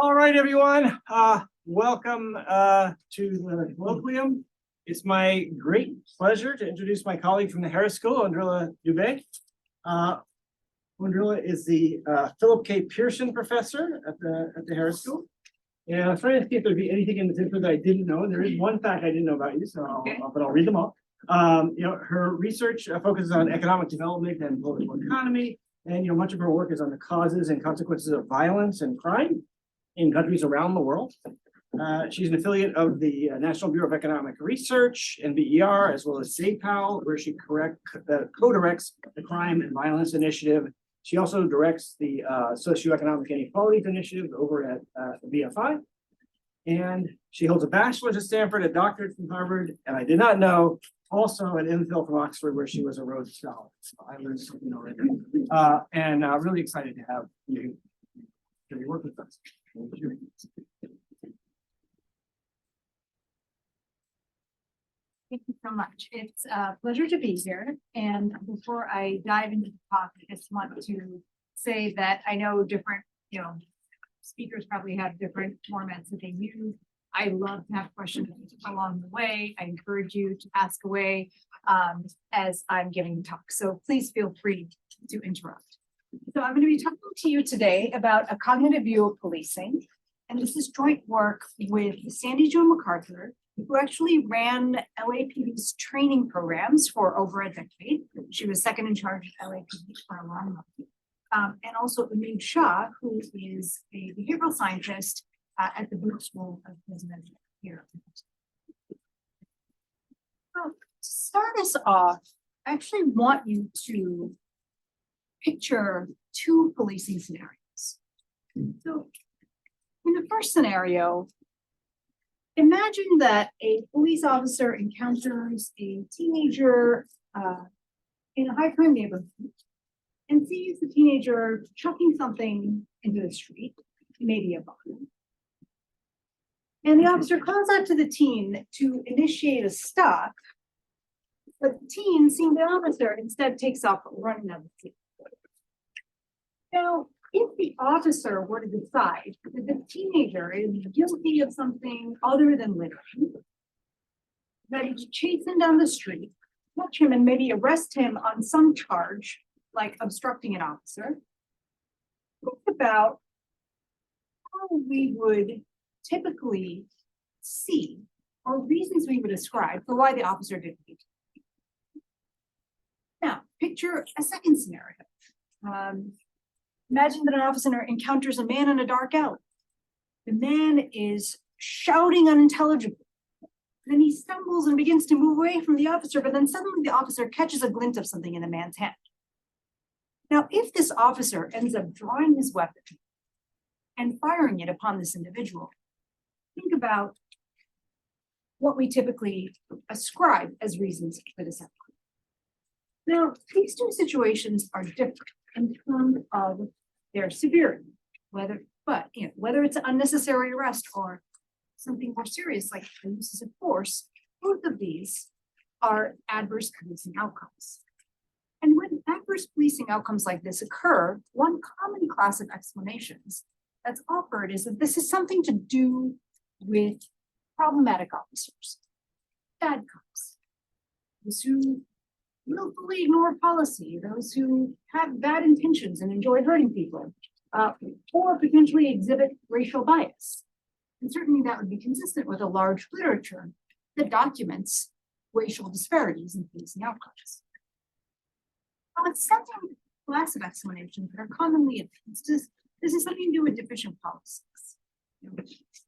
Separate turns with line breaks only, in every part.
All right, everyone. Welcome to the colloquium. It's my great pleasure to introduce my colleague from the Harris School, Oeindrila Dube. Oeindrila is the Philip K. Pearson Professor at the Harris School. And I'm trying to see if there'd be anything in this intro that I didn't know. There is one fact I didn't know about you, so but I'll read them all. Her research focuses on economic development and political economy, and much of her work is on the causes and consequences of violence and crime in countries around the world. She's an affiliate of the National Bureau of Economic Research, NBER, as well as SAPAL, where she co-directs the Crime and Violence Initiative. She also directs the Socioeconomic Inequalities Initiative over at the BFI. And she holds a bachelor's at Stanford, a doctorate from Harvard, and I did not know, also an MPhil from Oxford, where she was a Rhodes Scholar. So I learned something already. And really excited to have you work with us.
Thank you so much. It's a pleasure to be here. And before I dive into the talk, I just want to say that I know different, speakers probably have different formats that they use. I love to have questions along the way. I encourage you to ask away as I'm giving the talk. So please feel free to interrupt. So I'm going to be talking to you today about a cognitive view of policing. And this is joint work with Sandy Jo MacArthur, who actually ran LAPD's training programs for over a decade. She was second in charge of LAPD for a long time. And also Amin Shah, who is a behavioral scientist at the Booth School of Business here. So to start us off, I actually want you to picture two policing scenarios. So in the first scenario, imagine that a police officer encounters a teenager in a high crime neighborhood and sees the teenager chucking something into the street, maybe a bomb. And the officer calls out to the teen to initiate a stop, but the teen, seeing the officer, instead takes off running down the street. Now, if the officer were to decide that the teenager is guilty of something other than littering, that he should chase him down the street, catch him, and maybe arrest him on some charge, like obstructing an officer, think about how we would typically see, or reasons we would ascribe for why the officer did it. Now, picture a second scenario. Imagine that an officer encounters a man in a dark alley. The man is shouting unintelligibly. Then he stumbles and begins to move away from the officer, but then suddenly the officer catches a glint of something in the man's hand. Now, if this officer ends up drawing his weapon and firing it upon this individual, think about what we typically ascribe as reasons for this outcome. Now, these two situations are different in terms of their severity, whether it's an unnecessary arrest or something more serious like the use of force. Both of these are adverse policing outcomes. And when adverse policing outcomes like this occur, one common class of explanations that's offered is that this is something to do with problematic officers, bad cops, those who willfully ignore policy, those who have bad intentions and enjoy hurting people, or potentially exhibit racial bias. And certainly that would be consistent with a large literature that documents racial disparities in policing outcomes. Now, it's second class of explanations that are commonly advanced. This is something to do with deficient policies.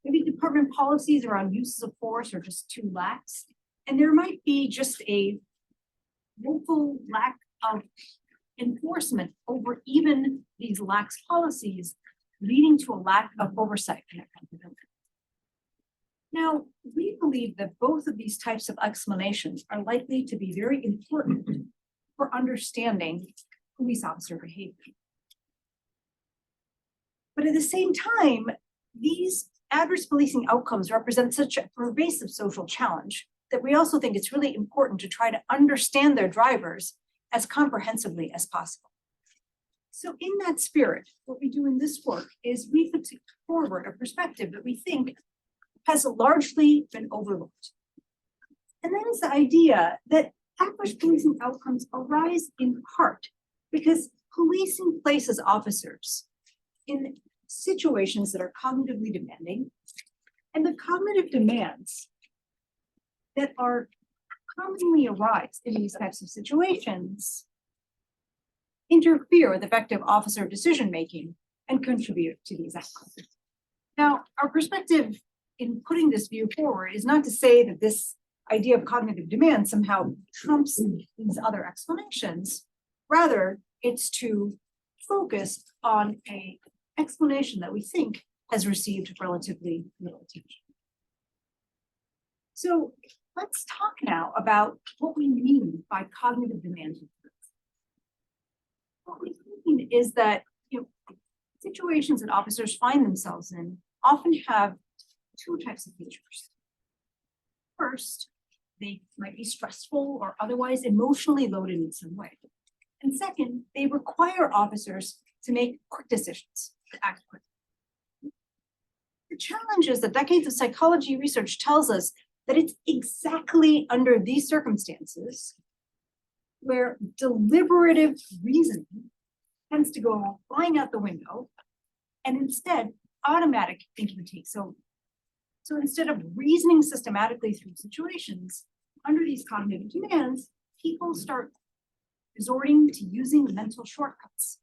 Maybe department policies around uses of force are just too lax, and there might be just a woeful lack of enforcement over even these lax policies, leading to a lack of oversight and accountability. Now, we believe that both of these types of explanations are likely to be very important for understanding police officer behavior. But at the same time, these adverse policing outcomes represent such a pervasive social challenge that we also think it's really important to try to understand their drivers as comprehensively as possible. So in that spirit, what we do in this work is we put forward a perspective that we think has largely been overlooked. And that is the idea that adverse policing outcomes arise in part because policing places officers in situations that are cognitively demanding, and the cognitive demands that are commonly arise in these types of situations interfere with effective officer decision-making and contribute to these outcomes. Now, our perspective in putting this view forward is not to say that this idea of cognitive demand somehow trumps these other explanations. Rather, it's to focus on an explanation that we think has received relatively little attention. So let's talk now about what we mean by cognitive demand. What we mean is that situations that officers find themselves in often have two types of features. First, they might be stressful or otherwise emotionally loaded in some way. And second, they require officers to make quick decisions, to act quickly. The challenge is that decades of psychology research tells us that it's exactly under these circumstances where deliberative reasoning tends to go flying out the window, and instead automatic thinking takes over. So instead of reasoning systematically through situations, under these cognitive demands, people start resorting to using mental shortcuts,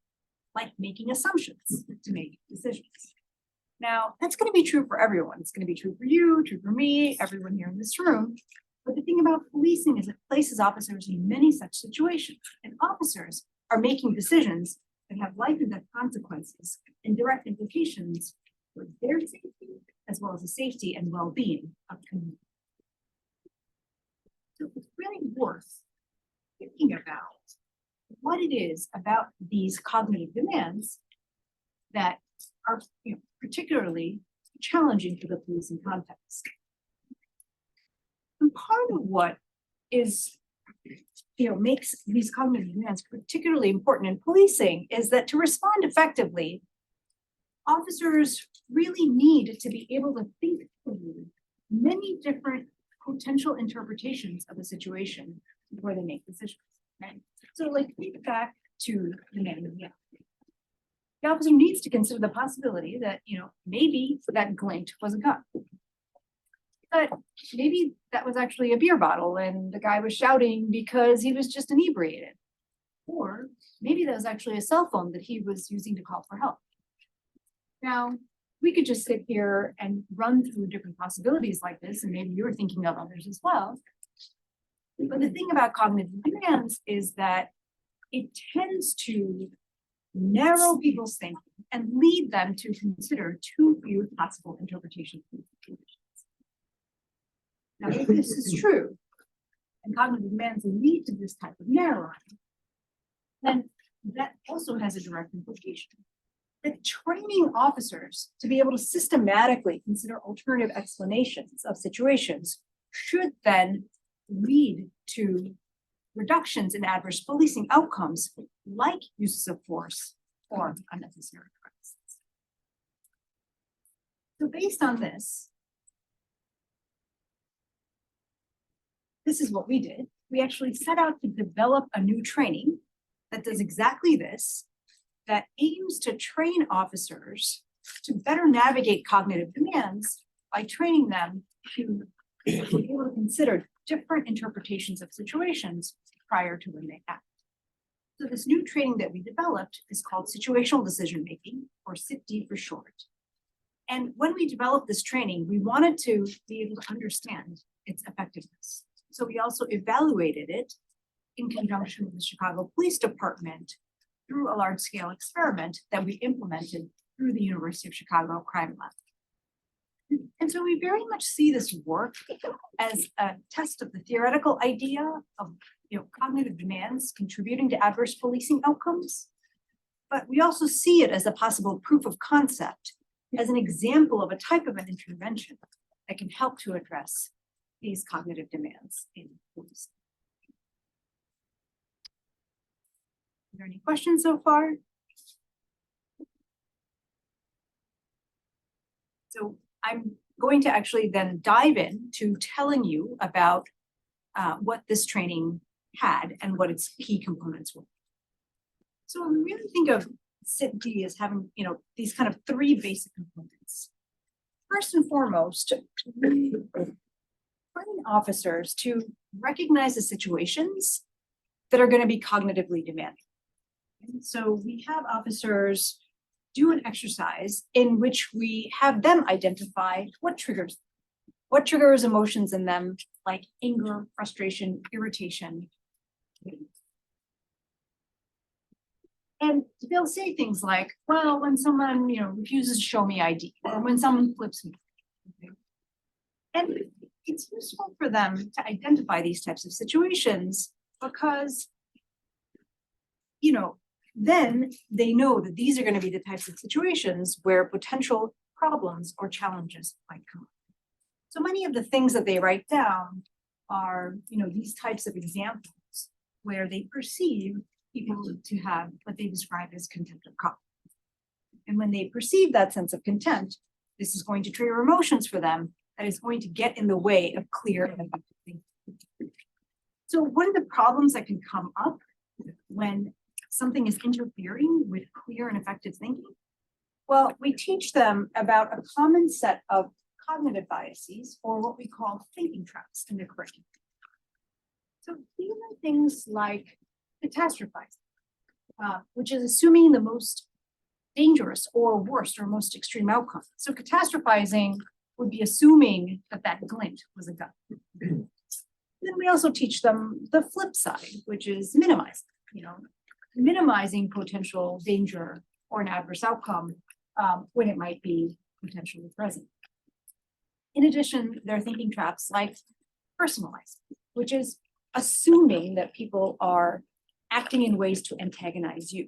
like making assumptions to make decisions. Now, that's going to be true for everyone. It's going to be true for you, true for me, everyone here in this room. But the thing about policing is it places officers in many such situations, and officers are making decisions that have life and death consequences and direct implications for their safety, as well as the safety and well-being of the community. So it's really worth thinking about what it is about these cognitive demands that are particularly challenging for the policing context. And part of what is makes these cognitive demands particularly important in policing is that to respond effectively, officers really need to be able to think through many different potential interpretations of a situation before they make decisions. Right? So, like, think back to the man in the alley. The officer needs to consider the possibility that maybe that glint was a gun, but maybe that was actually a beer bottle and the guy was shouting because he was just inebriated, or maybe that was actually a cell phone that he was using to call for help. Now, we could just sit here and run through different possibilities like this, and maybe you're thinking of others as well. But the thing about cognitive demands is that it tends to narrow people's thinking and lead them to consider too few possible interpretations of situations. Now, if this is true, and cognitive demands lead to this type of narrowing, then that also has a direct implication. That training officers to be able to systematically consider alternative explanations of situations should then lead to reductions in adverse policing outcomes like uses of force or unnecessary arrests. So based on this is what we did. We actually set out to develop a new training that does exactly this, that aims to train officers to better navigate cognitive demands by training them to be able to consider different interpretations of situations prior to when they act. So this new training that we developed is called situational decision making, or SITD for short. And when we developed this training, we wanted to be able to understand its effectiveness. So we also evaluated it in conjunction with the Chicago Police Department through a large-scale experiment that we implemented through the University of Chicago Crime Lab. And so we very much see this work as a test of the theoretical idea of cognitive demands contributing to adverse policing outcomes. But we also see it as a possible proof of concept, as an example of a type of an intervention that can help to address these cognitive demands in policing. Are there any questions so far? So I'm going to actually then dive into telling you about what this training had and what its key components were. So we really think of CIT-D as having, these kind of three basic components. First and foremost, we train officers to recognize the situations that are going to be cognitively demanding. And so we have officers do an exercise in which we have them identify what triggers emotions in them, like anger, frustration, irritation. And they'll say things like, well, when someone, refuses to show me ID, or when someone flips me. Okay. And it's useful for them to identify these types of situations because, then they know that these are going to be the types of situations where potential problems or challenges might come up. So many of the things that they write down are, these types of examples where they perceive people to have what they describe as contempt of God. And when they perceive that sense of contempt, this is going to trigger emotions for them that is going to get in the way of clear and effective thinking. So one of the problems that can come up when something is interfering with clear and effective thinking, well, we teach them about a common set of cognitive biases, or what we call thinking traps in the curriculum. So these are things like catastrophizing, which is assuming the most dangerous or worst or most extreme outcome. So catastrophizing would be assuming that glint was a gun. Then we also teach them the flip side, which is minimizing potential danger or an adverse outcome when it might be potentially present. In addition, there are thinking traps like personalizing, which is assuming that people are acting in ways to antagonize you.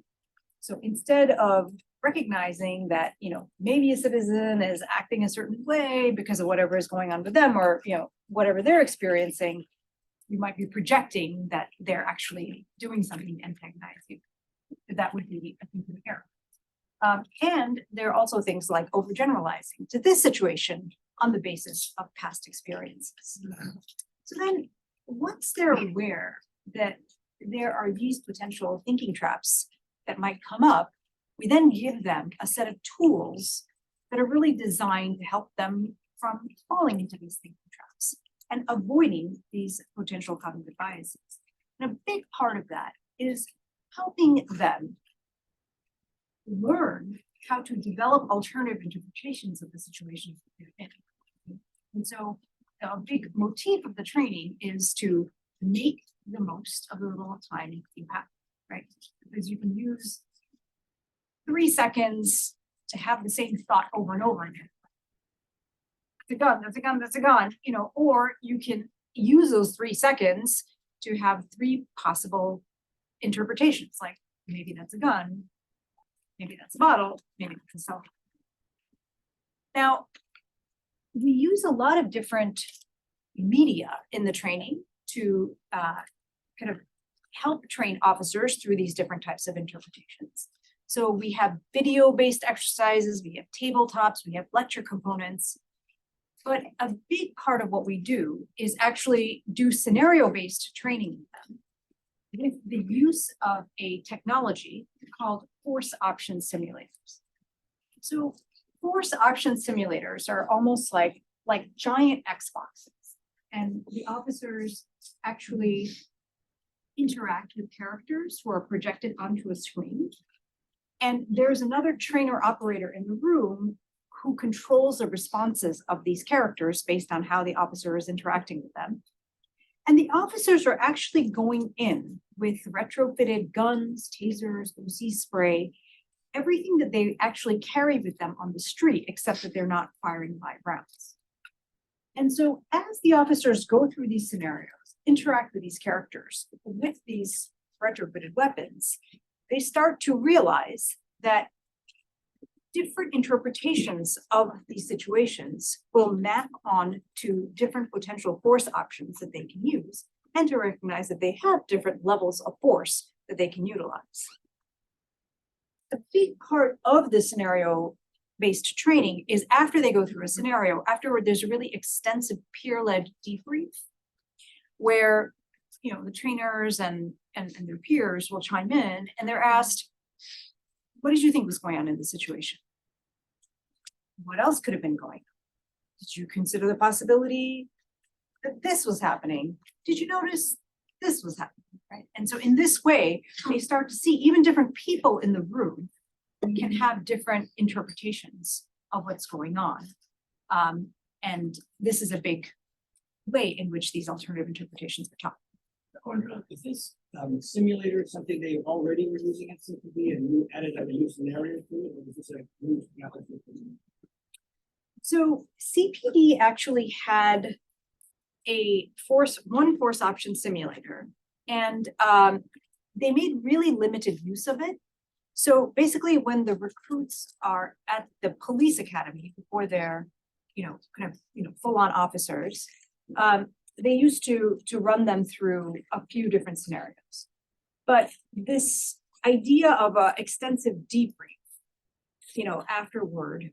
So instead of recognizing that, maybe a citizen is acting a certain way because of whatever is going on with them or, whatever they're experiencing, you might be projecting that they're actually doing something to antagonize you. That would be a thinking error. And there are also things like overgeneralizing to this situation on the basis of past experiences. So then once they're aware that there are these potential thinking traps that might come up, we then give them a set of tools that are really designed to help them from falling into these thinking traps and avoiding these potential cognitive biases. And a big part of that is helping them learn how to develop alternative interpretations of the situations that they're in. And so a big motif of the training is to make the most of the little time you have, right? Because you can use 3 seconds to have the same thought over and over again. That's a gun, that's a gun, that's a gun, or you can use those 3 seconds to have 3 possible interpretations, like maybe that's a gun, maybe that's a bottle, maybe that's a cell phone. Now, we use a lot of different media in the training to kind of help train officers through these different types of interpretations. So we have video-based exercises, we have tabletops, we have lecture components. But a big part of what we do is actually do scenario-based training with them with the use of a technology called force option simulators. So force option simulators are almost like giant Xboxes, and the officers actually interact with characters who are projected onto a screen. And there's another trainer operator in the room who controls the responses of these characters based on how the officer is interacting with them. And the officers are actually going in with retrofitted guns, tasers, OC spray, everything that they actually carry with them on the street, except that they're not firing live rounds. And so as the officers go through these scenarios, interact with these characters with these retrofitted weapons, they start to realize that different interpretations of these situations will map on to different potential force options that they can use, and to recognize that they have different levels of force that they can utilize. A big part of the scenario based training is after they go through a scenario, afterward, there's a really extensive peer-led debrief where, the trainers and their peers will chime in and they're asked, what did you think was going on in the situation? What else could have been going on? Did you consider the possibility that this was happening? Did you notice this was happening, right? And so in this way, they start to see even different people in the room can have different interpretations of what's going on. And this is a big way in which these alternative interpretations are taught.
Is this simulator something they already were using at CPD and you added a new scenario to it, or is this a new application?
So CPD actually had one force option simulator, and they made really limited use of it. So basically, when the recruits are at the police academy before they're, full-on officers, they used to run them through a few different scenarios. But this idea of an extensive debrief, afterward,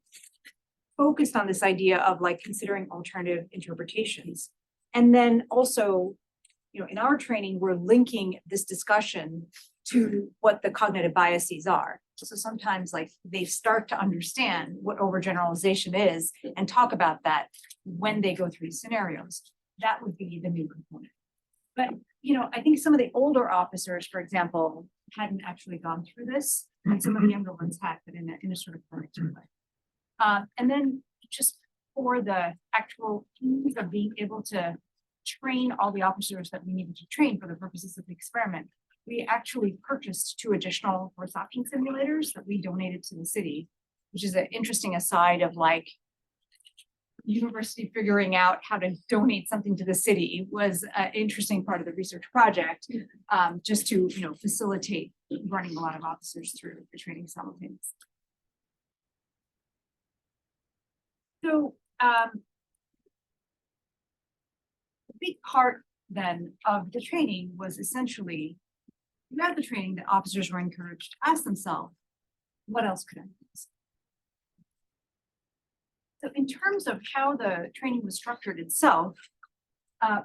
focused on this idea of like considering alternative interpretations. And then also, in our training, we're linking this discussion to what the cognitive biases are. So sometimes like they start to understand what overgeneralization is and talk about that when they go through scenarios. That would be the new component. But, I think some of the older officers, for example, hadn't actually gone through this, and some of the younger ones had, but in a sort of formative way. And then just for the actual ease of being able to train all the officers that we needed to train for the purposes of the experiment, we actually purchased 2 additional force option simulators that we donated to the city, which is an interesting aside of like university figuring out how to donate something to the city was an interesting part of the research project, just to facilitate running a lot of officers through the training simultaneously. So a big part then of the training was essentially throughout the training that officers were encouraged to ask themselves, what else could I use? So in terms of how the training was structured itself,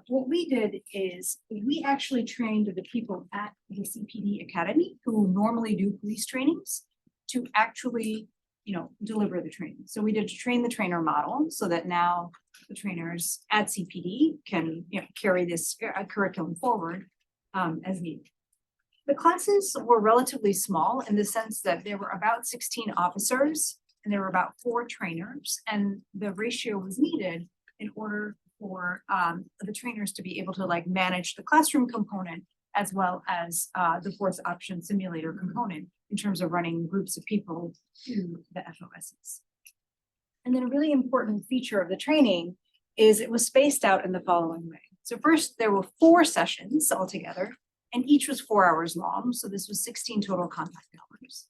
what we did is we actually trained the people at the CPD Academy who normally do police trainings to actually, deliver the training. So we did train the trainer model so that now the trainers at CPD can, carry this curriculum forward as needed. The classes were relatively small in the sense that there were about 16 officers and there were about 4 trainers, and the ratio was needed in order for the trainers to be able to like manage the classroom component as well as the force option simulator component in terms of running groups of people to the FOSs. And then a really important feature of the training is it was spaced out in the following way. So first, there were 4 sessions altogether, and each was 4 hours long. So this was 16 total contact hours.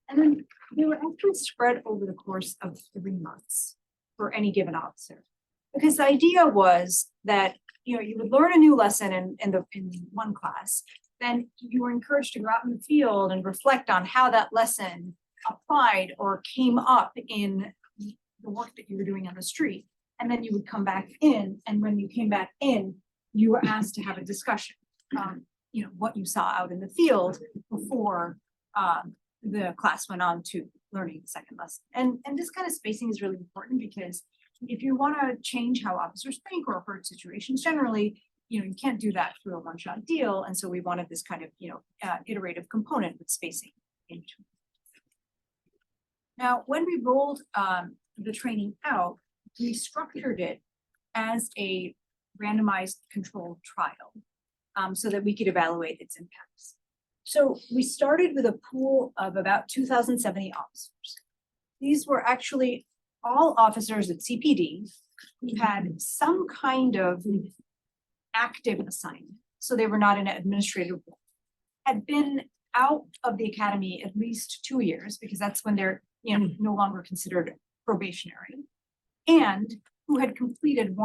And then they were actually spread over the course of 3 months for any given officer. Because the idea was that, you would learn a new lesson in one class, then you were encouraged to go out in the field and reflect on how that lesson applied or came up in the work that you were doing on the street. And then you would come back in, and when you came back in, you were asked to have a discussion on, what you saw out in the field before the class went on to learning the second lesson. And this kind of spacing is really important because if you want to change how officers think or approach situations generally, you can't do that through a one-shot deal. And so we wanted this kind of, iterative component with spacing in between. Now, when we rolled the training out, we structured it as a randomized controlled trial so that we could evaluate its impacts. So we started with a pool of about 2,070 officers. These were actually all officers at CPD who had some kind of active assignment. So they were not in an administrative role, had been out of the academy at least 2 years because that's when they're no longer considered probationary, and who had completed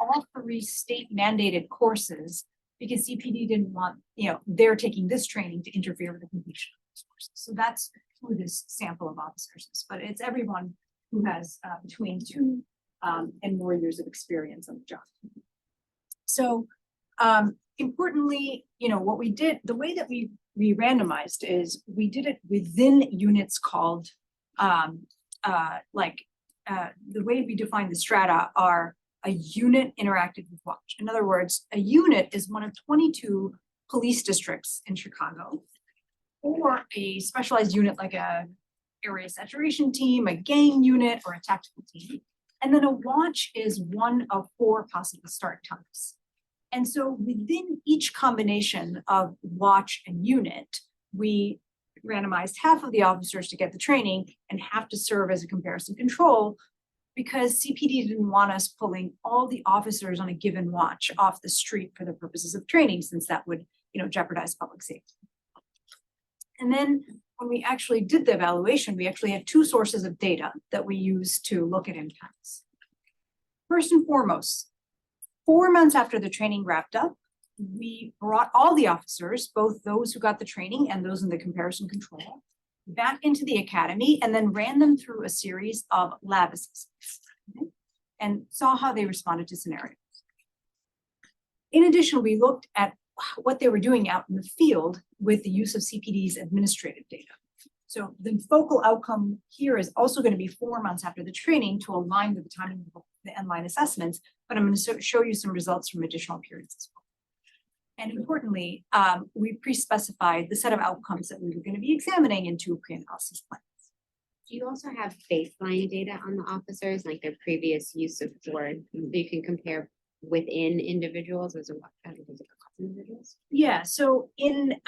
all 3 state mandated courses because CPD didn't want, they're taking this training to interfere with the completion of those courses. So that's who this sample of officers is, but it's everyone who has between 2 and more years of experience on the job. So importantly, what we did, the way that we randomized is we did it within units called the way we define the strata are a unit interacted with watch. In other words, a unit is one of 22 police districts in Chicago, or a specialized unit like a area saturation team, a gang unit, or a tactical team. And then a watch is one of 4 possible start times. And so within each combination of watch and unit, we randomized half of the officers to get the training and half to serve as a comparison control, because CPD didn't want us pulling all the officers on a given watch off the street for the purposes of training, since that would, jeopardize public safety. And then when we actually did the evaluation, we actually had 2 sources of data that we used to look at impacts. First and foremost, 4 months after the training wrapped up, we brought all the officers, both those who got the training and those in the comparison control, back into the academy and then ran them through a series of lab assessments, and saw how they responded to scenarios. In addition, we looked at what they were doing out in the field with the use of CPD's administrative data. So the focal outcome here is also going to be 4 months after the training to align with the timing of the end-line assessments, but I'm going to show you some results from additional periods as well. And importantly, we pre-specified the set of outcomes that we were going to be examining in 2 pre-analysis plans.
Do you also have baseline data on the officers, like their previous use of force, that you can compare within individuals as across individuals?
Yeah, so in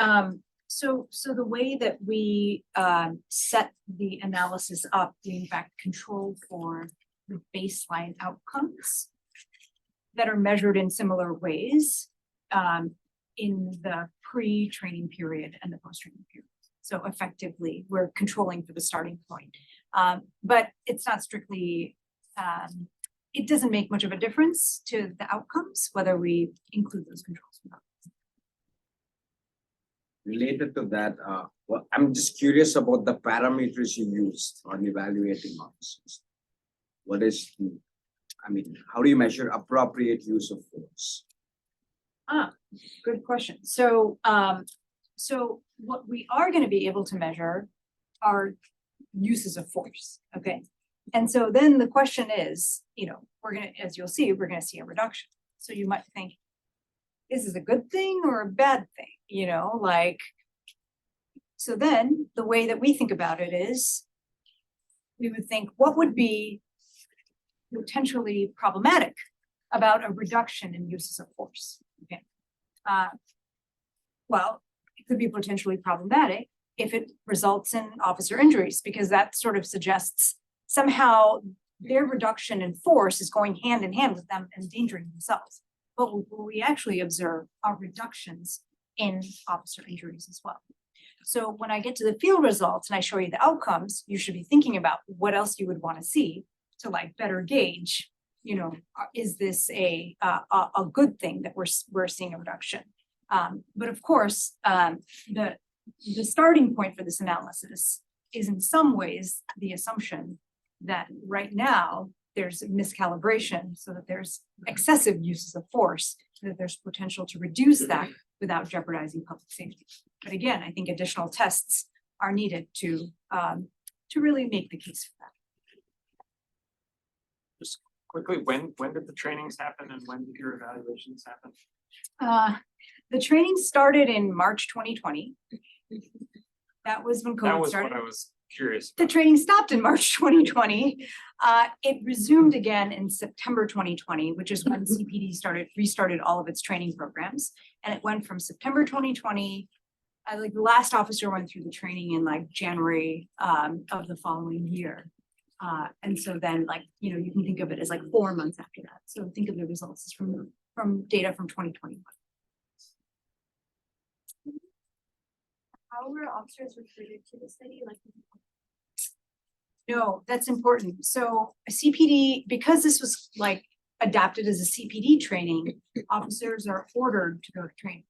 so the way that we set the analysis up, we in fact control for the baseline outcomes that are measured in similar ways in the pre-training period and the post-training period. So effectively, we're controlling for the starting point. But it's not strictly, it doesn't make much of a difference to the outcomes, whether we include those controls or not.
Related to that, I'm just curious about the parameters you used on evaluating officers. How do you measure appropriate use of force?
Good question. So, so what we are going to be able to measure are uses of force, okay? And so then the question is, as you'll see, we're going to see a reduction. So you might think, is this a good thing or a bad thing? So then the way that we think about it is, we would think, what would be potentially problematic about a reduction in uses of force? Okay. Well, it could be potentially problematic if it results in officer injuries, because that sort of suggests somehow their reduction in force is going hand in hand with them endangering themselves. But what we actually observe are reductions in officer injuries as well. So when I get to the field results and I show you the outcomes, you should be thinking about what else you would want to see to better gauge, is this a good thing that we're seeing a reduction? But of course, the starting point for this analysis is in some ways the assumption that right now there's a miscalibration, so that there's excessive uses of force, so that there's potential to reduce that without jeopardizing public safety. But again, I think additional tests are needed to really make the case for that.
Just quickly, when did the trainings happen and when did your evaluations happen?
The training started in March 2020. That was when
That
COVID
was
started.
what I was curious
The
about.
training stopped in March 2020. It resumed again in September 2020, which is when CPD restarted all of its training programs. And it went from September 2020, the last officer went through the training in January of the following year. And so then you can think of it as 4 months after that. So think of the results as from data from 2021.
How were officers recruited to the study?
No, that's important. So a CPD, because this was adapted as a CPD training, officers are ordered to go to training.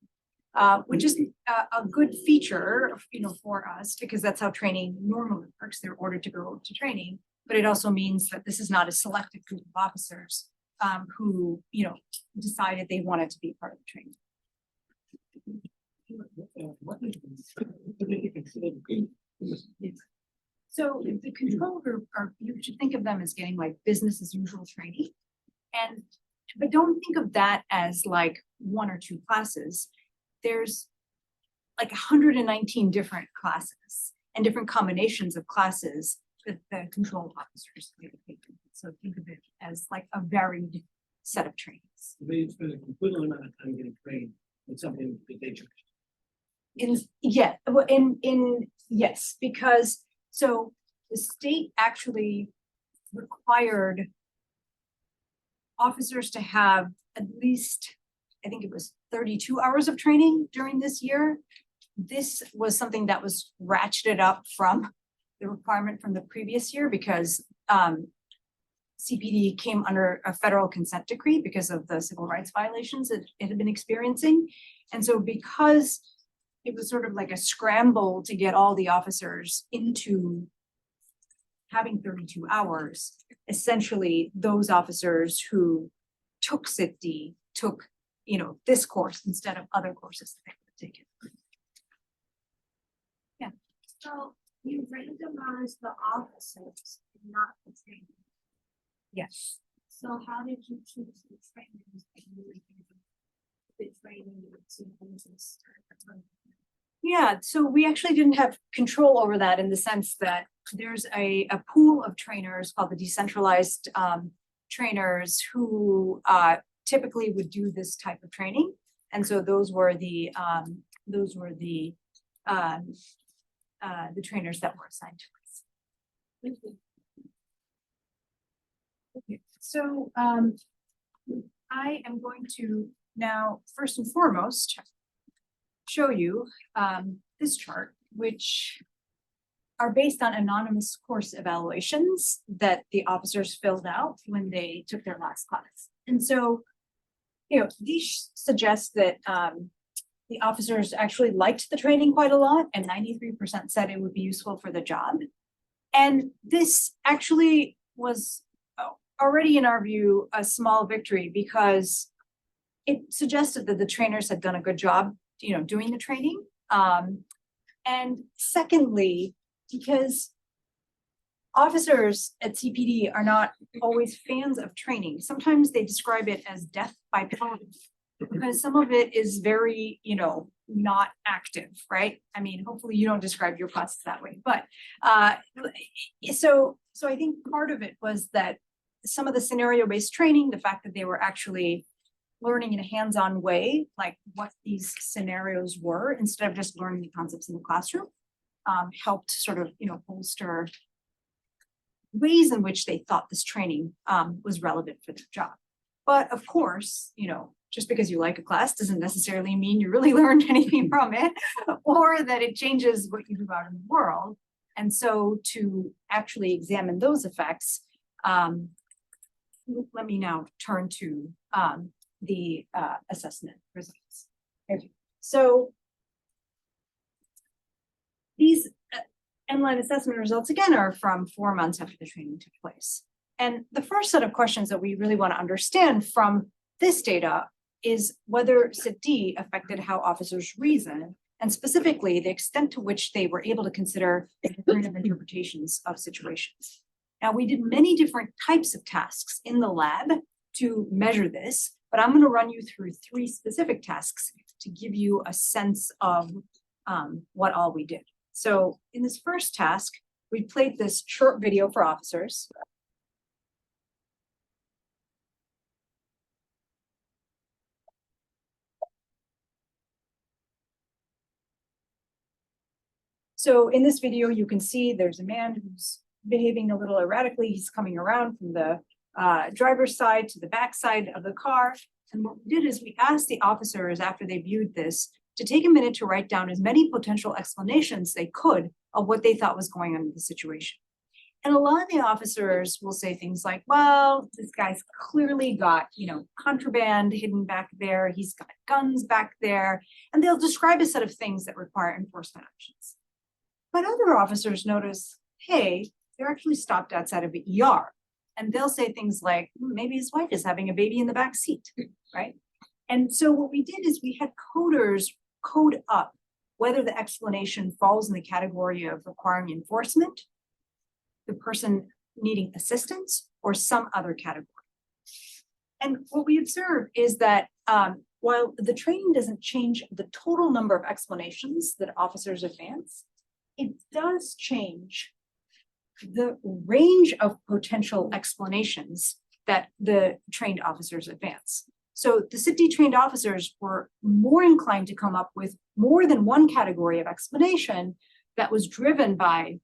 which is a good feature, for us, because that's how training normally works. They're ordered to go to training, but it also means that this is not a selected group of officers who, decided they wanted to be part of the training.
What do you consider good?
So the control group you should think of them as getting like business as usual training. But don't think of that as like 1 or 2 classes. There's like 119 different classes and different combinations of classes that the control officers may have taken. So think of it as like a varied set of trainings.
They spend an equivalent amount of time getting trained in something that they charge.
Yes, because so the state actually required officers to have at least, I think it was 32 hours of training during this year. This was something that was ratcheted up from the requirement from the previous year because CPD came under a federal consent decree because of the civil rights violations that it had been experiencing. And so because it was sort of like a scramble to get all the officers into having 32 hours, essentially those officers who took CIFD took, this course instead of other courses that they would have taken. Yeah.
So you randomized the officers, not the training.
Yes.
So how did you choose the trainers? The training to just.
Yeah, so we actually didn't have control over that in the sense that there's a pool of trainers called the decentralized trainers who typically would do this type of training. And so those were the trainers that were assigned to us. Okay, so I am going to now, first and foremost, show you this chart, which are based on anonymous course evaluations that the officers filled out when they took their last class. And so, these suggest that the officers actually liked the training quite a lot, and 93% said it would be useful for the job. And this actually was already, in our view, a small victory because it suggested that the trainers had done a good job, doing the training. And secondly, because officers at CPD are not always fans of training. Sometimes they describe it as death by pounding because some of it is very, not active, right? I mean, hopefully you don't describe your process that way, but so I think part of it was that some of the scenario-based training, the fact that they were actually learning in a hands-on way, like what these scenarios were, instead of just learning the concepts in the classroom, helped sort of, bolster ways in which they thought this training was relevant for their job. But of course, just because you like a class doesn't necessarily mean you really learned anything from it, or that it changes what you do out in the world. And so to actually examine those effects, let me now turn to the assessment results. Okay. So these end-line assessment results, again, are from 4 months after the training took place. And the first set of questions that we really want to understand from this data is whether CIFD affected how officers reason, and specifically the extent to which they were able to consider alternative interpretations of situations. Now, we did many different types of tasks in the lab to measure this, but I'm going to run you through 3 specific tasks to give you a sense of what all we did. So in this first task, we played this short video for officers. So in this video, you can see there's a man who's behaving a little erratically. He's coming around from the driver's side to the back side of the car. And what we did is we asked the officers after they viewed this to take a minute to write down as many potential explanations they could of what they thought was going on in the situation. And a lot of the officers will say things like, well, this guy's clearly got, contraband hidden back there. He's got guns back there. And they'll describe a set of things that require enforcement actions. But other officers notice, hey, they're actually stopped outside of the ER. And they'll say things like, maybe his wife is having a baby in the back seat, right? And so what we did is we had coders code up whether the explanation falls in the category of requiring enforcement, the person needing assistance, or some other category. And what we observe is that while the training doesn't change the total number of explanations that officers advance, it does change the range of potential explanations that the trained officers advance. So the CITD trained officers were more inclined to come up with more than one category of explanation that was driven by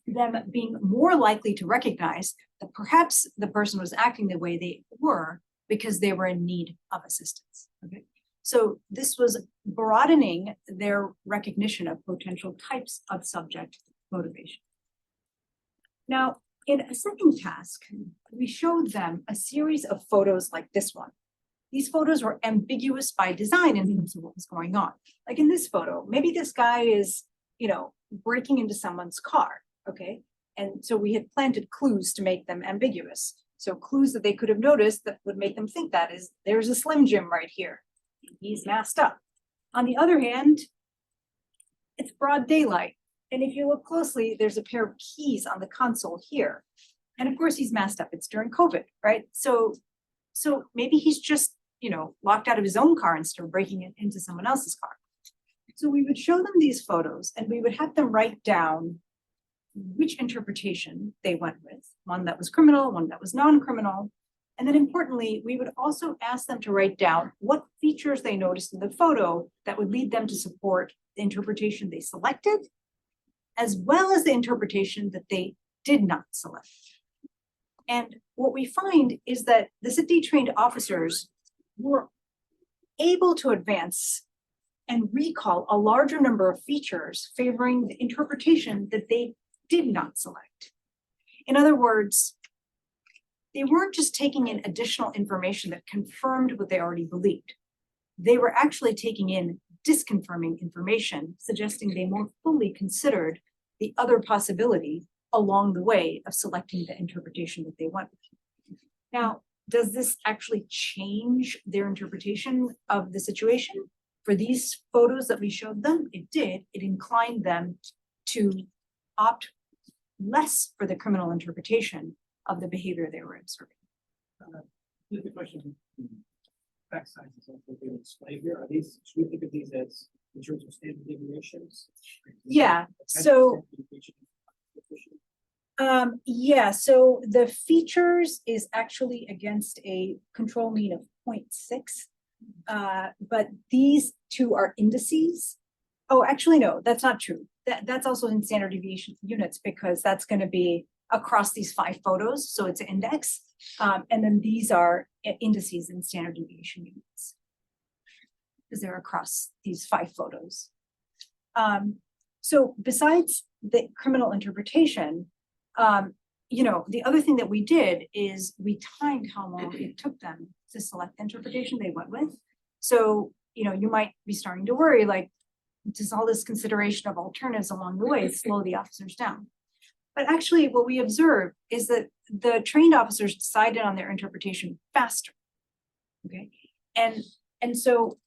them being more likely to recognize that perhaps the person was acting the way they were because they were in need of assistance. Okay. So this was broadening their recognition of potential types of subject motivation. Now, in a second task, we showed them a series of photos like this one. These photos were ambiguous by design in terms of what was going on. Like in this photo, maybe this guy is, breaking into someone's car, okay? And so we had planted clues to make them ambiguous. So clues that they could have noticed that would make them think that is, there's a Slim Jim right here. He's masked up. On the other hand, it's broad daylight. And if you look closely, there's a pair of keys on the console here. And of course he's masked up, it's during COVID, right? So maybe he's just, locked out of his own car instead of breaking into someone else's car. So we would show them these photos and we would have them write down which interpretation they went with, one that was criminal, one that was non-criminal. And then importantly, we would also ask them to write down what features they noticed in the photo that would lead them to support the interpretation they selected, as well as the interpretation that they did not select. And what we find is that the CITD trained officers were able to advance and recall a larger number of features favoring the interpretation that they did not select. In other words, they weren't just taking in additional information that confirmed what they already believed. They were actually taking in disconfirming information, suggesting they more fully considered the other possibility along the way of selecting the interpretation that they went with. Now, does this actually change their interpretation of the situation? For these photos that we showed them, it did. It inclined them to opt less for the criminal interpretation of the behavior they were observing.
Here's the question. Fact sizes of what they display here, are these, should we think of these as in terms of standard deviations?
Yeah, so so the features is actually against a control mean of 0.6. But these two are indices. Oh, actually, no, that's not true. That's also in standard deviation units because that's going to be across these 5 photos. So it's an index. And then these are indices in standard deviation units because they're across these 5 photos. So besides the criminal interpretation, the other thing that we did is we timed how long it took them to select the interpretation they went with. So, you might be starting to worry, like, does all this consideration of alternatives along the way slow the officers down? But actually what we observed is that the trained officers decided on their interpretation faster, okay? And so,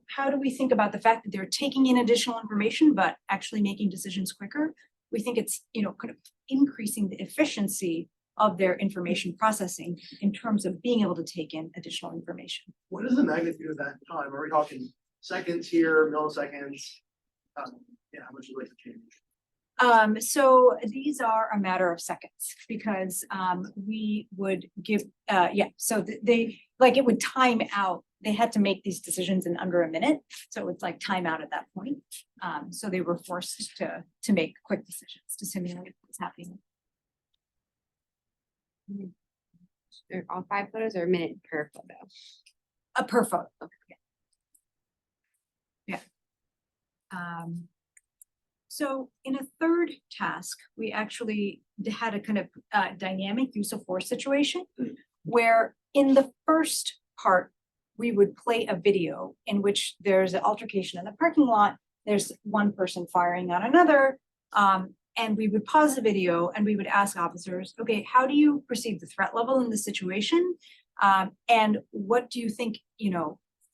how do we think about the fact that they're taking in additional information, but actually making decisions quicker? We think it's, kind of increasing the efficiency of their information processing in terms of being able to take in additional information.
What is the magnitude of that time? Are we talking seconds here, milliseconds? How much is it like to change?
So these are a matter of seconds because we would give, so they, like it would time out. They had to make these decisions in under a minute. So it's like time out at that point. So they were forced to make quick decisions to simulate what's happening.
Are all 5 photos or a minute per photo?
Per photo. Okay. Yeah. So in a third task, we actually had a kind of dynamic use of force situation where in the first part, we would play a video in which there's an altercation in the parking lot. There's one person firing on another. And we would pause the video and we would ask officers, okay, how do you perceive the threat level in this situation? And what do you think,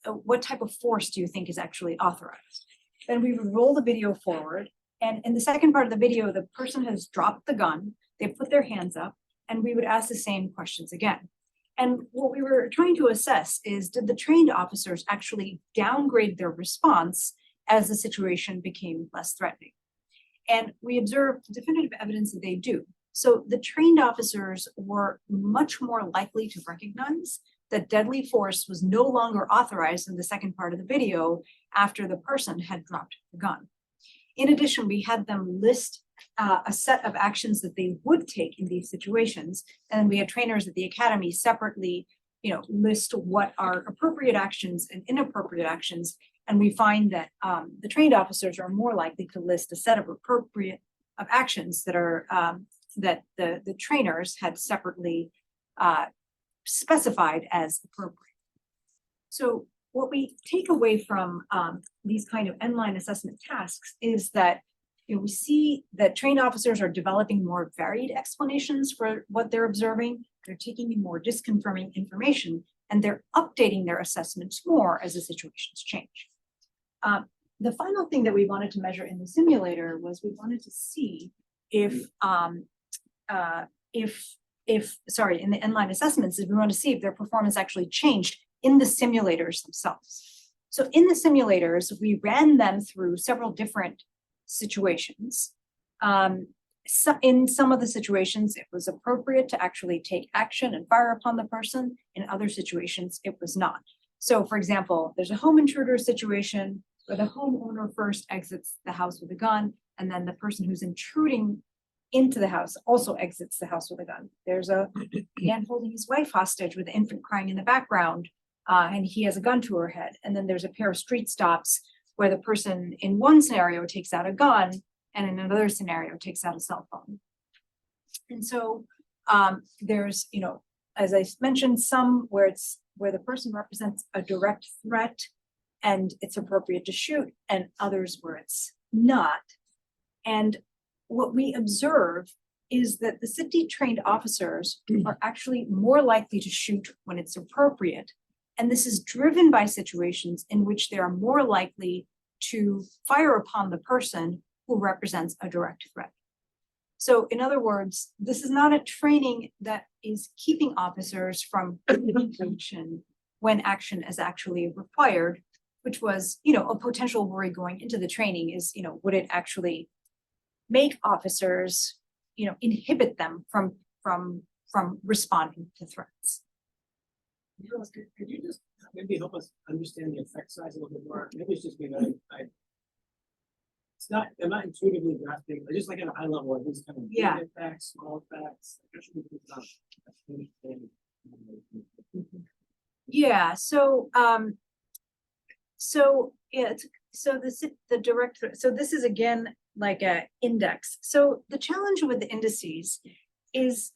what type of force do you think is actually authorized? Then we would roll the video forward. And in the second part of the video, the person has dropped the gun, they put their hands up, and we would ask the same questions again. And what we were trying to assess is, did the trained officers actually downgrade their response as the situation became less threatening? And we observed definitive evidence that they do. So the trained officers were much more likely to recognize that deadly force was no longer authorized in the second part of the video after the person had dropped the gun. In addition, we had them list a set of actions that they would take in these situations. And we had trainers at the academy separately, list what are appropriate actions and inappropriate actions. And we find that the trained officers are more likely to list a set of appropriate actions that are that the trainers had separately specified as appropriate. So what we take away from these kind of end-line assessment tasks is that we see that trained officers are developing more varied explanations for what they're observing. They're taking in more disconfirming information, and they're updating their assessments more as the situations change. The final thing that we wanted to measure in the simulator was we wanted to see if in the end-line assessments, is we want to see if their performance actually changed in the simulators themselves. So in the simulators, we ran them through several different situations. So in some of the situations, it was appropriate to actually take action and fire upon the person. In other situations, it was not. So for example, there's a home intruder situation where the homeowner first exits the house with a gun, and then the person who's intruding into the house also exits the house with a gun. There's a man holding his wife hostage with an infant crying in the background, and he has a gun to her head. And then there's a pair of street stops where the person in one scenario takes out a gun, and in another scenario takes out a cell phone. And so there's, as I mentioned, some where the person represents a direct threat and it's appropriate to shoot, and others where it's not. And what we observe is that the city trained officers are actually more likely to shoot when it's appropriate. And this is driven by situations in which they are more likely to fire upon the person who represents a direct threat. So in other words, this is not a training that is keeping officers from taking action when action is actually required, which was, a potential worry going into the training is, would it actually make officers, inhibit them from responding to threats?
Could you just maybe help us understand the effect size a little bit more? Maybe it's just me that I'm not intuitively grasping, just like at a high level, like these kind of big effects, small effects.
Yeah, so this is again like a index. So the challenge with the indices is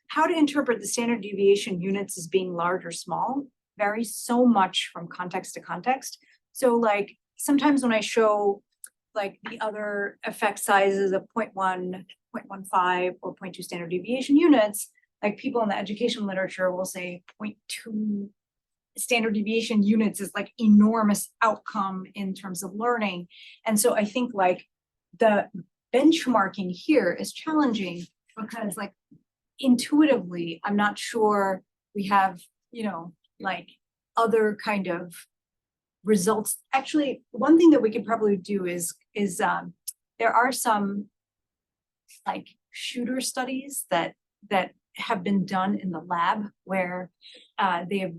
how to interpret the standard deviation units as being large or small varies so much from context to context. So like sometimes when I show like the other effect sizes of 0.1, 0.15, or 0.2 standard deviation units, like people in the education literature will say 0.2 standard deviation units is like enormous outcome in terms of learning. And so I think like the benchmarking here is challenging because like intuitively, I'm not sure we have, like other kind of results. Actually, one thing that we could probably do is there are some like shooter studies that have been done in the lab where they have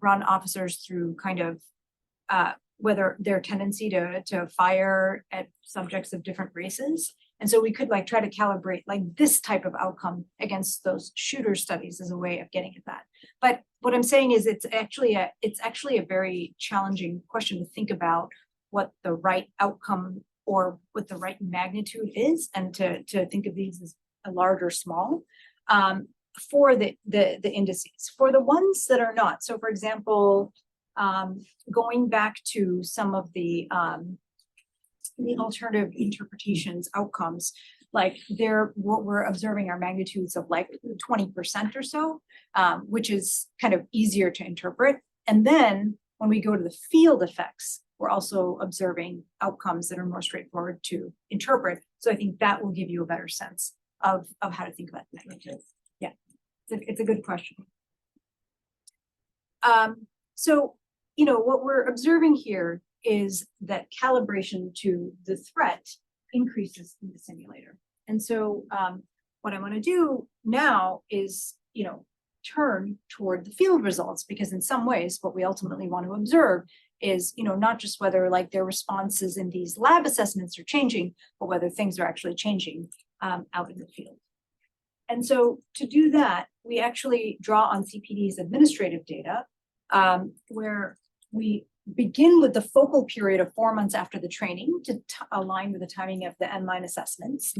run officers through kind of whether their tendency to fire at subjects of different races. And so we could like try to calibrate like this type of outcome against those shooter studies as a way of getting at that. But what I'm saying is it's actually a very challenging question to think about what the right outcome or what the right magnitude is, and to think of these as a large or small, for the indices. For the ones that are not, so for example, going back to some of the alternative interpretations outcomes, like what we're observing are magnitudes of like 20% or so, which is kind of easier to interpret. And then when we go to the field effects, we're also observing outcomes that are more straightforward to interpret. So I think that will give you a better sense of how to think about magnitude. Yeah, it's a good question. So, you know, what we're observing here is that calibration to the threat increases in the simulator. And so what I want to do now is, you know, turn toward the field results, because in some ways what we ultimately want to observe is, you know, not just whether like their responses in these lab assessments are changing, but whether things are actually changing out in the field. And so to do that, we actually draw on CPD's administrative data, where we begin with the focal period of 4 months after the training to align with the timing of the unmine assessments.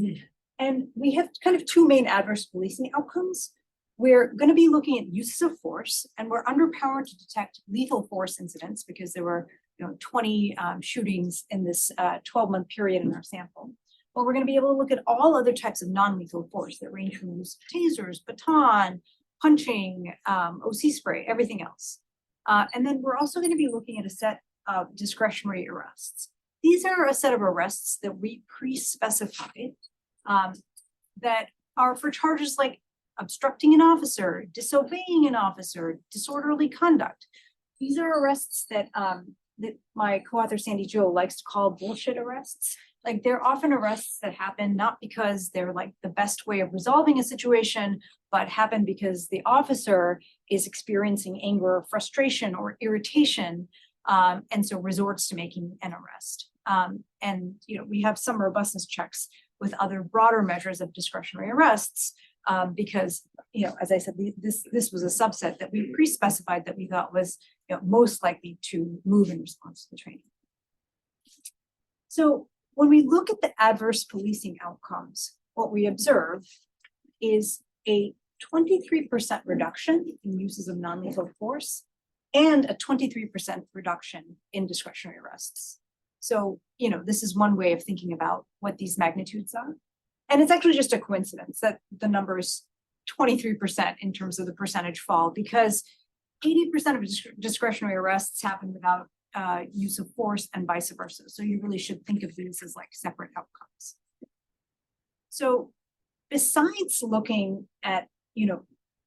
And we have kind of two main adverse policing outcomes. We're going to be looking at uses of force, and we're underpowered to detect lethal force incidents because there were, you know, 20 shootings in this 12-month period in our sample. But we're going to be able to look at all other types of non-lethal force that range from use of tasers, baton, punching, OC spray, everything else. And then we're also going to be looking at a set of discretionary arrests. These are a set of arrests that we pre-specified that are for charges like obstructing an officer, disobeying an officer, disorderly conduct. These are arrests that that my co-author Sandy Jo likes to call bullshit arrests. Like, they're often arrests that happen not because they're like the best way of resolving a situation, but happen because the officer is experiencing anger or frustration or irritation, and so resorts to making an arrest. And you know, we have some robustness checks with other broader measures of discretionary arrests, because, you know, as I said, this was a subset that we pre-specified that we thought was, you know, most likely to move in response to the training. So when we look at the adverse policing outcomes, what we observe is a 23% reduction in uses of non-lethal force and a 23% reduction in discretionary arrests. So, you know, this is one way of thinking about what these magnitudes are. And it's actually just a coincidence that the number is 23% in terms of the percentage fall, because 80% of discretionary arrests happen without use of force and vice versa. So you really should think of these as like separate outcomes. So besides looking at, you know,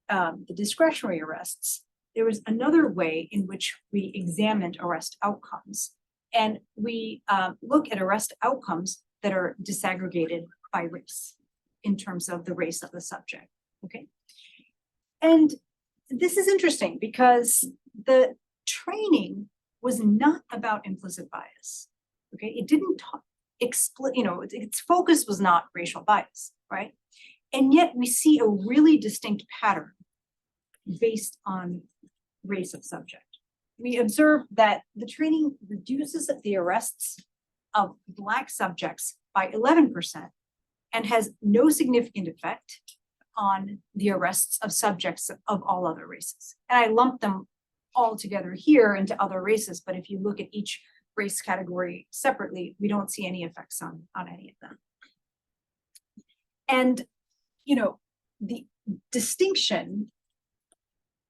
the discretionary arrests, there was another way in which we examined arrest outcomes. And we look at arrest outcomes that are disaggregated by race in terms of the race of the subject, okay? And this is interesting because the training was not about implicit bias, okay? It didn't you know, its focus was not racial bias, right? And yet we see a really distinct pattern based on race of subject. We observe that the training reduces the arrests of Black subjects by 11% and has no significant effect on the arrests of subjects of all other races. And I lump them all together here into other races, but if you look at each race category separately, we don't see any effects on any of them. And, you know, the distinction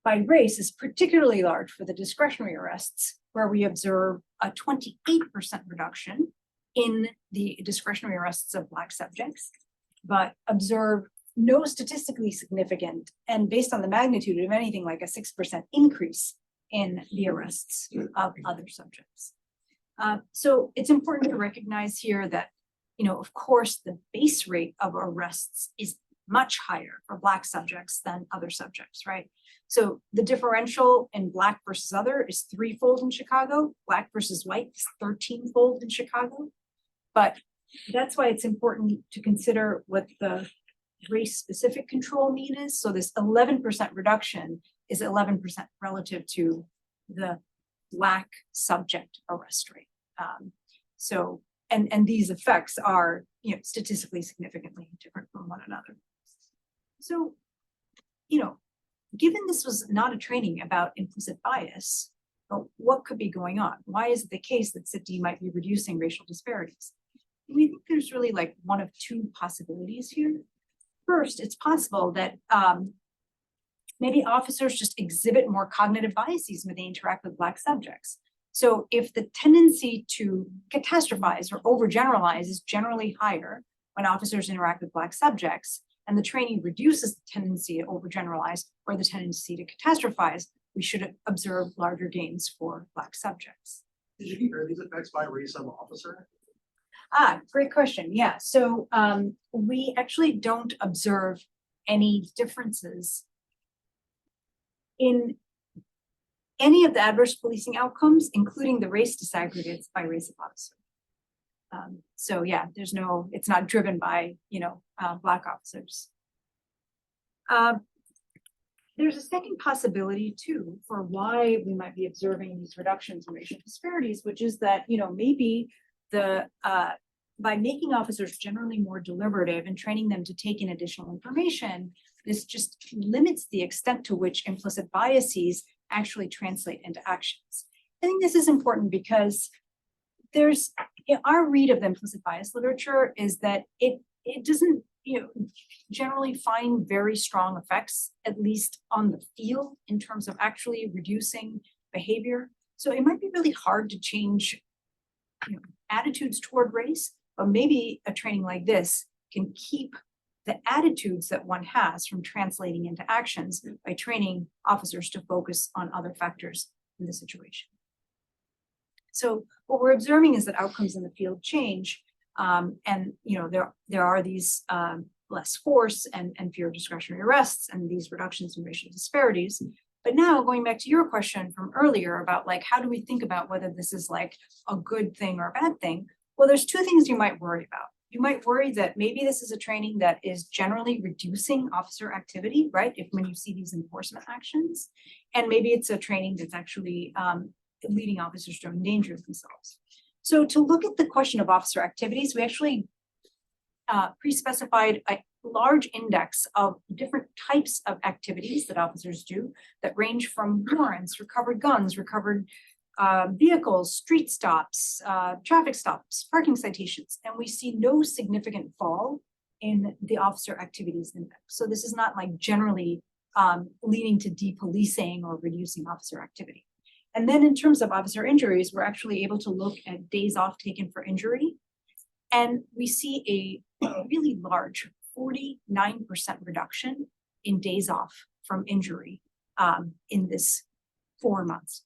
by race is particularly large for the discretionary arrests, where we observe a 28% reduction in the discretionary arrests of Black subjects, but observe no statistically significant, and based on the magnitude of anything, like a 6% increase in the arrests of other subjects. So it's important to recognize here that, you know, of course, the base rate of arrests is much higher for Black subjects than other subjects, right? So the differential in Black versus other is 3-fold in Chicago. Black versus white is 13-fold in Chicago. But that's why it's important to consider what the race-specific control need is. So this 11% reduction is 11% relative to the Black subject arrest rate. and these effects are, statistically significantly different from one another. So, given this was not a training about implicit bias, what could be going on? Why is it the case that CITD might be reducing racial disparities? We think there's really like one of two possibilities here. First, it's possible that maybe officers just exhibit more cognitive biases when they interact with Black subjects. So if the tendency to catastrophize or overgeneralize is generally higher when officers interact with Black subjects, and the training reduces the tendency to overgeneralize or the tendency to catastrophize, we should observe larger gains for Black subjects.
Did you compare these effects by race of officer?
Great question. Yeah, so we actually don't observe any differences in any of the adverse policing outcomes, including the race disaggregates by race of officer. So yeah, it's not driven by, Black officers. There's a second possibility too for why we might be observing these reductions in racial disparities, which is that, maybe by making officers generally more deliberative and training them to take in additional information, this just limits the extent to which implicit biases actually translate into actions. I think this is important because our read of the implicit bias literature is that it doesn't, generally find very strong effects, at least on the field, in terms of actually reducing behavior. So it might be really hard to change attitudes toward race, but maybe a training like this can keep the attitudes that one has from translating into actions by training officers to focus on other factors in the situation. So what we're observing is that outcomes in the field change, and there are these less force and fewer discretionary arrests and these reductions in racial disparities. But now going back to your question from earlier about like, how do we think about whether this is like a good thing or a bad thing? Well, there's two things you might worry about. You might worry that maybe this is a training that is generally reducing officer activity, right? When you see these enforcement actions, and maybe it's a training that's actually leading officers to endanger themselves. So to look at the question of officer activities, we actually pre-specified a large index of different types of activities that officers do that range from warrants, recovered guns, recovered vehicles, street stops, traffic stops, parking citations, and we see no significant fall in the officer activities index. So this is not like generally leading to depolicing or reducing officer activity. And then in terms of officer injuries, we're actually able to look at days off taken for injury. And we see a really large 49% reduction in days off from injury in this 4 months.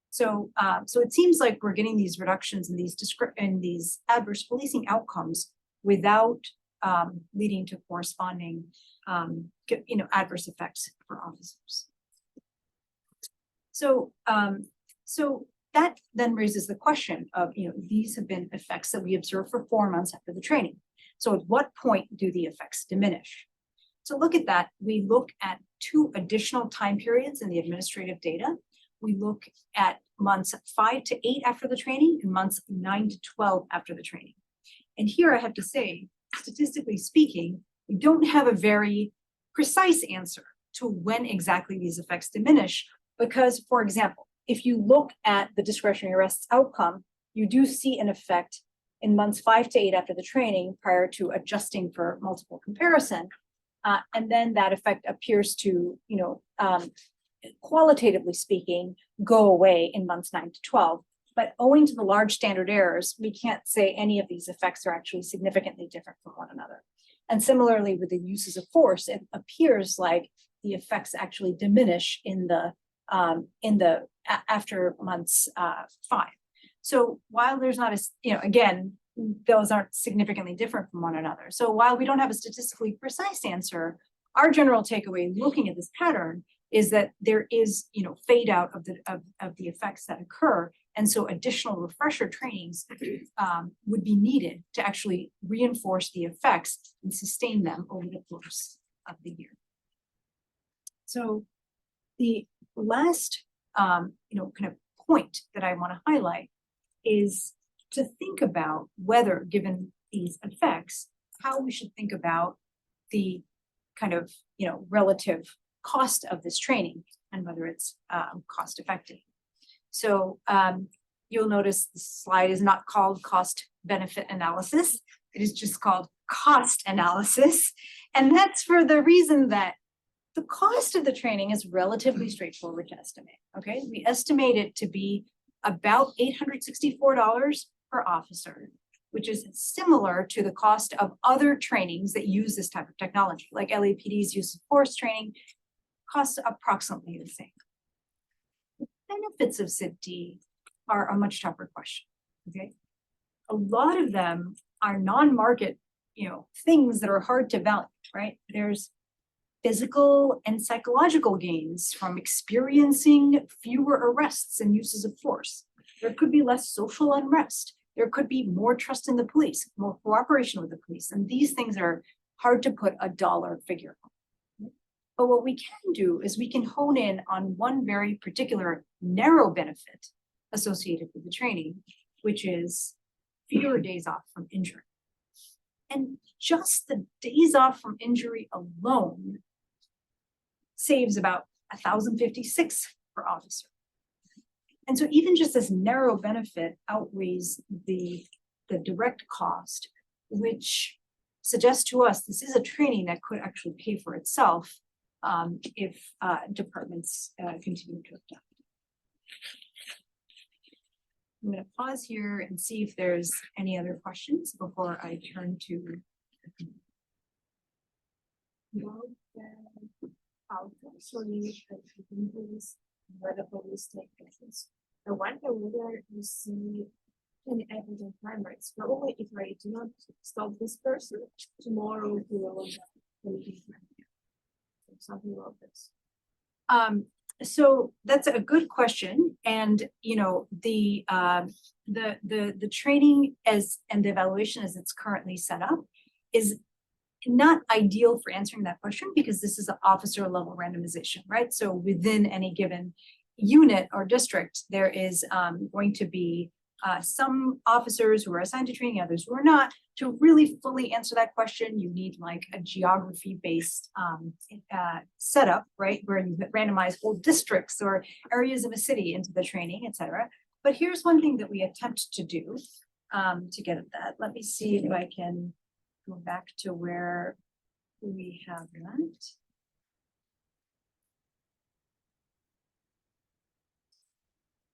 So it seems like we're getting these reductions in these adverse policing outcomes without leading to corresponding adverse effects for officers. So that then raises the question of, these have been effects that we observe for 4 months after the training. So at what point do the effects diminish? To look at that, we look at 2 additional time periods in the administrative data. We look at months 5 to 8 after the training and months 9 to 12 after the training. And here I have to say, statistically speaking, we don't have a very precise answer to when exactly these effects diminish, because, for example, if you look at the discretionary arrests outcome, you do see an effect in months 5 to 8 after the training prior to adjusting for multiple comparison. And then that effect appears to, qualitatively speaking, go away in months 9 to 12. But owing to the large standard errors, we can't say any of these effects are actually significantly different from one another. And similarly with the uses of force, it appears like the effects actually diminish in the after months 5. So while there's not again, those aren't significantly different from one another. So while we don't have a statistically precise answer, our general takeaway looking at this pattern is that there is, fade out of the effects that occur. And so additional refresher trainings would be needed to actually reinforce the effects and sustain them over the course of the year. So the last, kind of point that I want to highlight is to think about whether, given these effects, how we should think about the kind of, relative cost of this training and whether it's cost effective. So you'll notice the slide is not called cost benefit analysis. It is just called cost analysis. And that's for the reason that the cost of the training is relatively straightforward to estimate. Okay, we estimate it to be about $864 per officer, which is similar to the cost of other trainings that use this type of technology, like LAPD's use of force training costs approximately the same. The benefits of CID are a much tougher question, okay? A lot of them are non-market, things that are hard to value, right? There's physical and psychological gains from experiencing fewer arrests and uses of force. There could be less social unrest. There could be more trust in the police, more cooperation with the police. And these things are hard to put a dollar figure on. But what we can do is we can hone in on one very particular narrow benefit associated with the training, which is fewer days off from injury. And just the days off from injury alone saves about $1,056 per officer. And so even just this narrow benefit outweighs the direct cost, which suggests to us this is a training that could actually pay for itself if departments continue to adopt. I'm going to pause here and see if there's any other questions before I turn to.
Where the police take cases. I wonder whether you see any evidence of crime rates. Probably if I do not stop this person, tomorrow he will something about this.
So that's a good question, and the training and the evaluation as it's currently set up is not ideal for answering that question because this is an officer level randomization, right? So within any given unit or district, there is going to be some officers who are assigned to training, others who are not. To really fully answer that question, you need like a geography-based setup, right? Where you randomize whole districts or areas of a city into the training, et cetera. But here's one thing that we attempt to do to get at that. Let me see if I can go back to where we have that.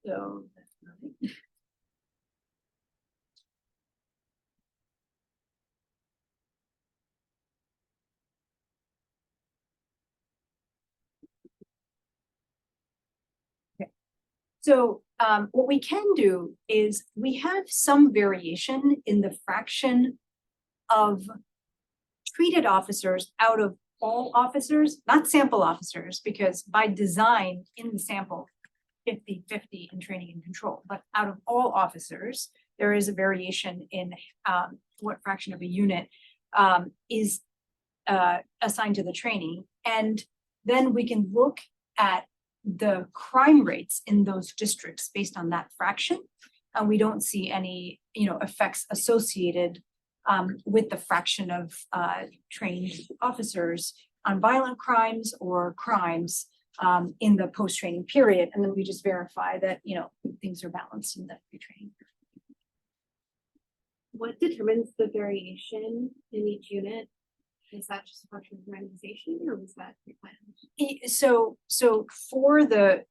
So that's nothing. Okay. So what we can do is we have some variation in the fraction of treated officers out of all officers, not sample officers, because by design in the sample, 50-50 in training and control, but out of all officers, there is a variation in what fraction of a unit is assigned to the training. And then we can look at the crime rates in those districts based on that fraction. And we don't see any, effects associated with the fraction of trained officers on violent crimes or crimes in the post-training period. And then we just verify that, things are balanced in the pre-training.
What determines the variation in each unit? Is that just a function of randomization or was that pre-planned?
So for the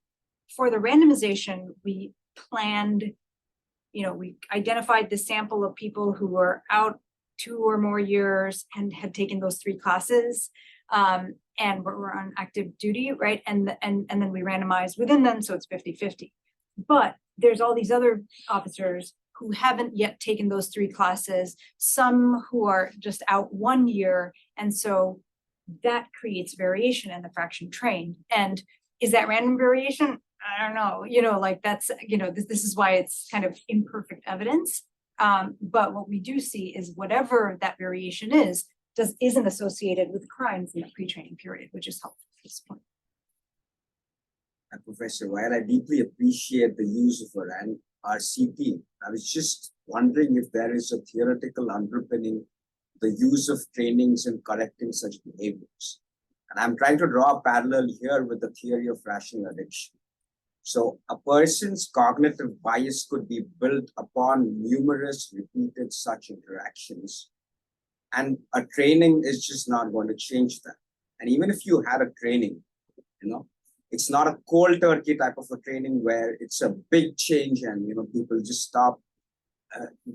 randomization, we planned, we identified the sample of people who were out 2 or more years and had taken those 3 classes and were on active duty, right? And then we randomized within them, so it's 50-50. But there's all these other officers who haven't yet taken those 3 classes, some who are just out 1 year, and so that creates variation in the fraction trained. And is that random variation? I don't know, that's, this is why it's kind of imperfect evidence. But what we do see is whatever that variation isn't associated with crimes in the pre-training period, which is helpful at this point.
Professor, while I deeply appreciate the use of RCT, I was just wondering if there is a theoretical underpinning the use of trainings in correcting such behaviors. And I'm trying to draw a parallel here with the theory of rational addiction. So a person's cognitive bias could be built upon numerous repeated such interactions. And a training is just not going to change that. And even if you had a training, it's not a cold turkey type of a training where it's a big change and, people just stop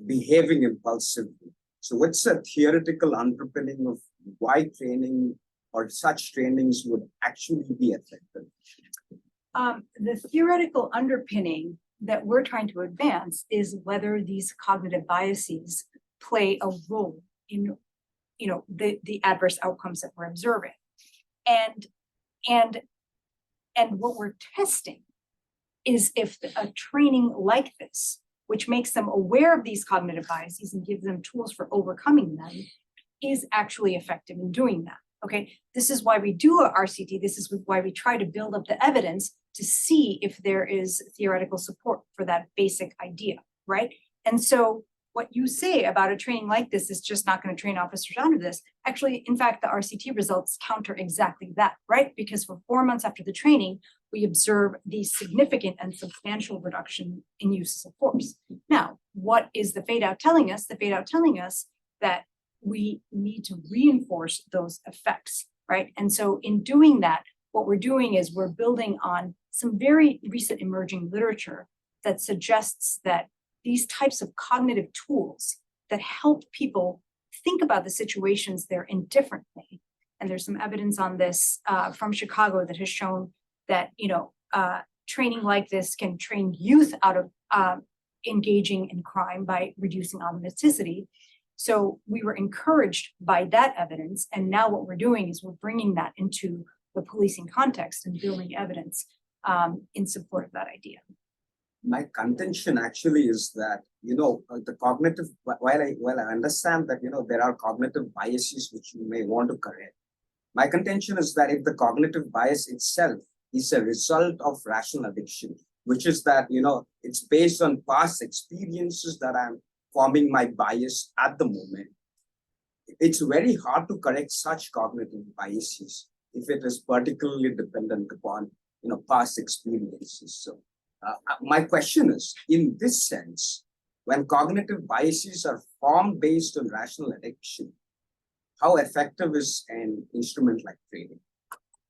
behaving impulsively. So what's a theoretical underpinning of why training or such trainings would actually be effective?
The theoretical underpinning that we're trying to advance is whether these cognitive biases play a role in, the adverse outcomes that we're observing. And what we're testing is if a training like this, which makes them aware of these cognitive biases and gives them tools for overcoming them, is actually effective in doing that. Okay, this is why we do a RCT. This is why we try to build up the evidence to see if there is theoretical support for that basic idea, right? And so what you say about a training like this is just not going to train officers out of this. Actually, in fact, the RCT results counter exactly that, right? Because for 4 months after the training, we observe the significant and substantial reduction in uses of force. Now, what is the fade out telling us? The fade out telling us that we need to reinforce those effects, right? And so in doing that, what we're doing is we're building on some very recent emerging literature that suggests that these types of cognitive tools that help people think about the situations they're in differently. And there's some evidence on this from Chicago that has shown that, training like this can train youth out of engaging in crime by reducing automaticity. So we were encouraged by that evidence. And now what we're doing is we're bringing that into the policing context and building evidence in support of that idea.
My contention actually is that, the cognitive, while I understand that, there are cognitive biases which you may want to correct. My contention is that if the cognitive bias itself is a result of rational addiction, which is that, it's based on past experiences that I'm forming my bias at the moment, it's very hard to correct such cognitive biases if it is particularly dependent upon, past experiences. So my question is, in this sense, when cognitive biases are formed based on rational addiction, how effective is an instrument like training?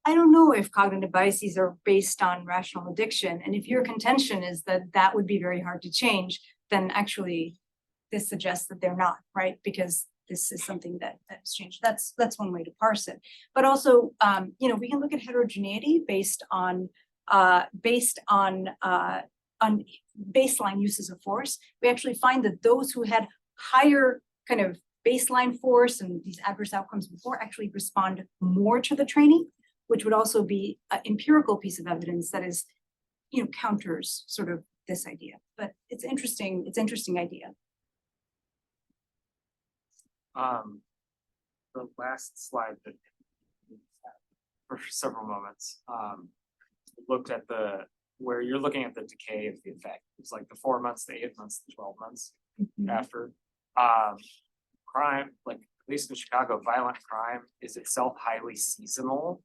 I don't know if cognitive biases are based on rational addiction. And if your contention is that that would be very hard to change, then actually this suggests that they're not, right? Because this is something that's changed. That's one way to parse it. But also, we can look at heterogeneity based on baseline uses of force. We actually find that those who had higher kind of baseline force and these adverse outcomes before actually respond more to the training, which would also be an empirical piece of evidence that is, counters sort of this idea. But it's interesting. It's an interesting idea.
The last slide that for several moments looked at where you're looking at the decay of the effect. It's like the 4 months, the 8 months, the 12 months after. Crime, like at least in Chicago, violent crime is itself highly seasonal.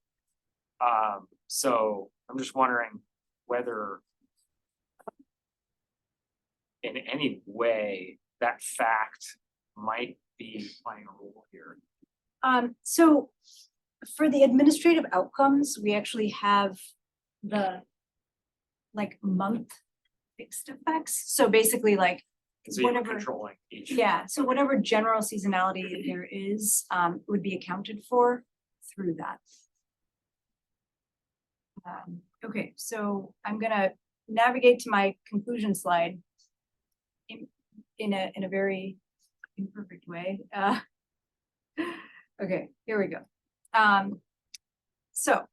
So I'm just wondering whether in any way that fact might be playing a role here.
So for the administrative outcomes, we actually have the month fixed effects. So basically
So you're
whatever
controlling each.
Yeah, so whatever general seasonality there is would be accounted for through that. Okay, so I'm gonna navigate to my conclusion slide in a very imperfect way. Okay, here we go. So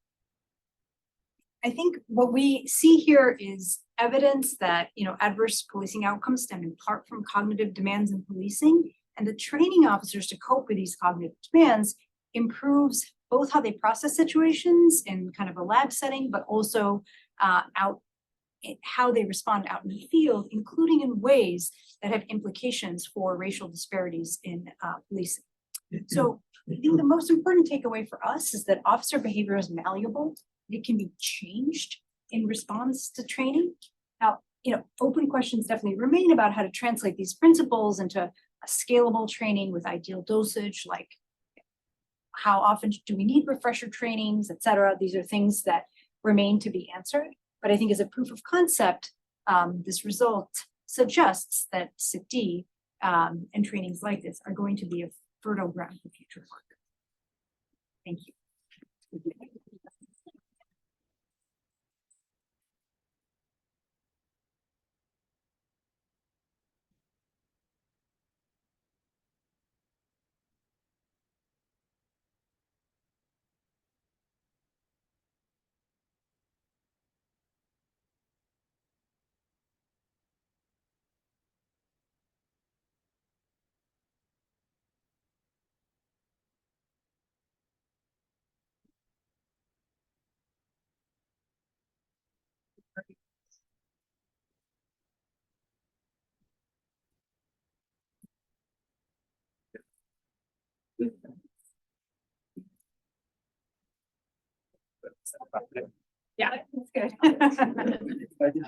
I think what we see here is evidence that, adverse policing outcomes stem in part from cognitive demands in policing, and the training officers to cope with these cognitive demands improves both how they process situations in kind of a lab setting, but also out how they respond out in the field, including in ways that have implications for racial disparities in policing. So I think the most important takeaway for us is that officer behavior is malleable. It can be changed in response to training. Now, open questions definitely remain about how to translate these principles into a scalable training with ideal dosage, like how often do we need refresher trainings, et cetera. These are things that remain to be answered. But I think as a proof of concept, this result suggests that CIT and trainings like this are going to be a fertile ground for future work. Thank you. Yeah, that's good.